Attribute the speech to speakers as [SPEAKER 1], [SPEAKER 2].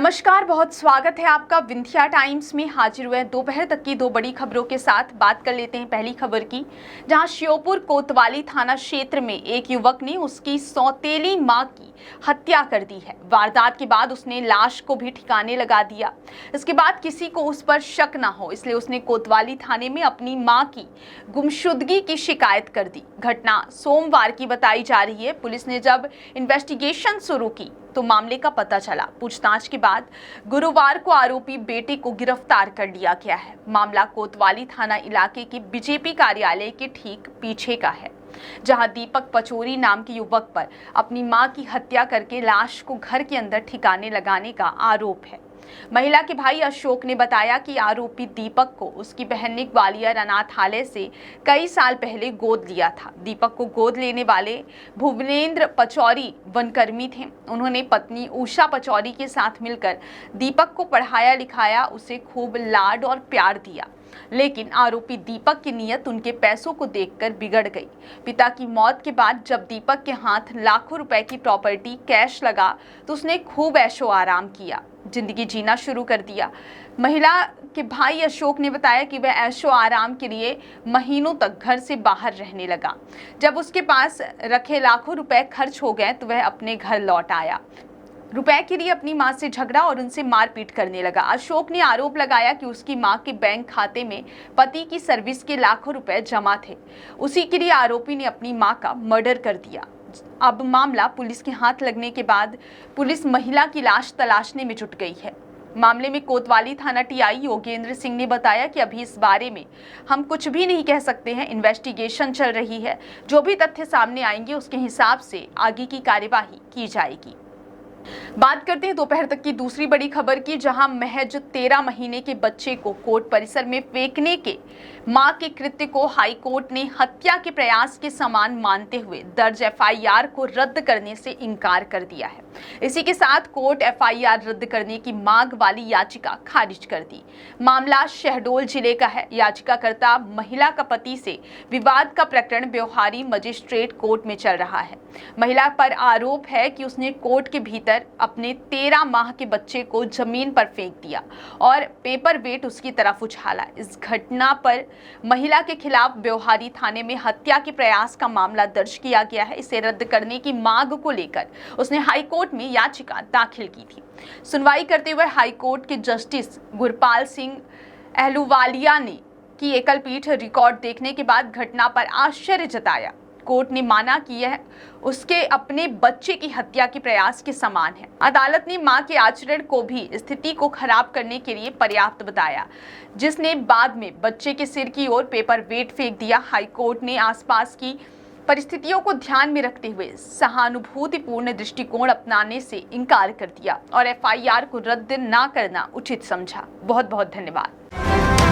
[SPEAKER 1] नमस्कार, बहुत स्वागत है आपका विंध्या टाइम्स में। हाजिर हुए दोपहर तक की दो बड़ी खबरों के साथ। बात कर लेते हैं पहली खबर की, जहां श्योपुर कोतवाली थाना क्षेत्र में एक युवक ने उसकी सौतेली मां की हत्या कर दी है। वारदात के बाद उसने लाश को भी ठिकाने लगा दिया। इसके बाद किसी को उस पर शक ना हो, इसलिए उसने कोतवाली थाने में अपनी मां की गुमशुदगी की शिकायत कर दी। घटना सोमवार की बताई जा रही है। पुलिस ने जब इन्वेस्टिगेशन शुरू की तो मामले का पता चला। पूछताछ के बाद गुरुवार को आरोपी बेटे को गिरफ्तार कर लिया गया है। मामला कोतवाली थाना इलाके के बीजेपी कार्यालय के ठीक पीछे का है, जहां दीपक पचौरी नाम के युवक पर अपनी मां की हत्या करके लाश को घर के अंदर ठिकाने लगाने का आरोप है। महिला के भाई अशोक ने बताया कि आरोपी दीपक को उसकी बहन ने ग्वालियर अनाथालय से कई साल पहले गोद लिया था। दीपक को गोद लेने वाले भुवनेंद्र पचौरी वनकर्मी थे। उन्होंने पत्नी उषा पचौरी के साथ मिलकर दीपक को पढ़ाया लिखाया, उसे खूब लाड और प्यार दिया। लेकिन आरोपी दीपक की नीयत उनके पैसों को देखकर बिगड़ गई। पिता की मौत के बाद जब दीपक के हाथ लाखों रुपए की प्रॉपर्टी कैश लगा तो उसने खूब ऐशो आराम किया, जिंदगी जीना शुरू कर दिया। महिला के भाई अशोक ने बताया कि वह ऐशो आराम के लिए महीनों तक घर से बाहर रहने लगा। जब उसके पास रखे लाखों रुपए खर्च हो गए तो वह अपने घर लौट आया। रुपए के लिए अपनी मां से झगड़ा और उनसे मारपीट करने लगा। अशोक ने आरोप लगाया कि उसकी मां के बैंक खाते में पति की सर्विस के लाखों रुपए जमा थे। उसी के लिए आरोपी ने अपनी मां का मर्डर कर दिया। अब मामला पुलिस के हाथ लगने के बाद पुलिस महिला की लाश तलाशने में जुट गई है। मामले में कोतवाली थाना टीआई योगेंद्र सिंह ने बताया कि अभी इस बारे में हम कुछ भी नहीं कह सकते हैं, इन्वेस्टिगेशन चल रही है। जो भी तथ्य सामने आएंगे उसके हिसाब से आगे की कार्यवाही की जाएगी। बात करते हैं दोपहर तक की दूसरी बड़ी खबर की, जहां महज 13 महीने के बच्चे को कोर्ट परिसर में फेंकने के मां के कृत्य को हाई कोर्ट ने हत्या के प्रयास के समान मानते हुए दर्ज एफआईआर को रद्द करने से इनकार कर दिया है। इसी के साथ कोर्ट एफआईआर रद्द करने की मांग वाली याचिका खारिज कर दी। मामला शहडोल जिले का है। याचिकाकर्ता महिला का पति से विवाद का प्रकरण व्यवहारी मजिस्ट्रेट कोर्ट में चल रहा है। महिला पर आरोप है कि उसने कोर्ट के भीतर अपने 13 माह के बच्चे को जमीन पर फेंक दिया और पेपर वेट उसकी तरफ उछाला। इस घटना पर महिला के खिलाफ व्यवहारी थाने में हत्या के प्रयास का मामला दर्ज किया गया है। इसे रद्द करने की मांग को लेकर उसने हाई कोर्ट में याचिका दाखिल की थी। सुनवाई करते हुए हाई कोर्ट के जस्टिस गुरपाल सिंह अहलूवालिया ने की एकल पीठ रिकॉर्ड देखने के बाद घटना पर आश्चर्य जताया। कोर्ट ने माना कि यह उसके अपने बच्चे की हत्या के प्रयास के समान है। अदालत ने मां के आचरण को भी स्थिति को खराब करने के लिए पर्याप्त बताया, जिसने बाद में बच्चे के सिर की ओर पेपर वेट फेंक दिया। हाई कोर्ट ने आसपास की परिस्थितियों को ध्यान में रखते हुए सहानुभूतिपूर्ण दृष्टिकोण अपनाने से इनकार कर दिया और एफआईआर को रद्द न करना उचित समझा। बहुत बहुत धन्यवाद।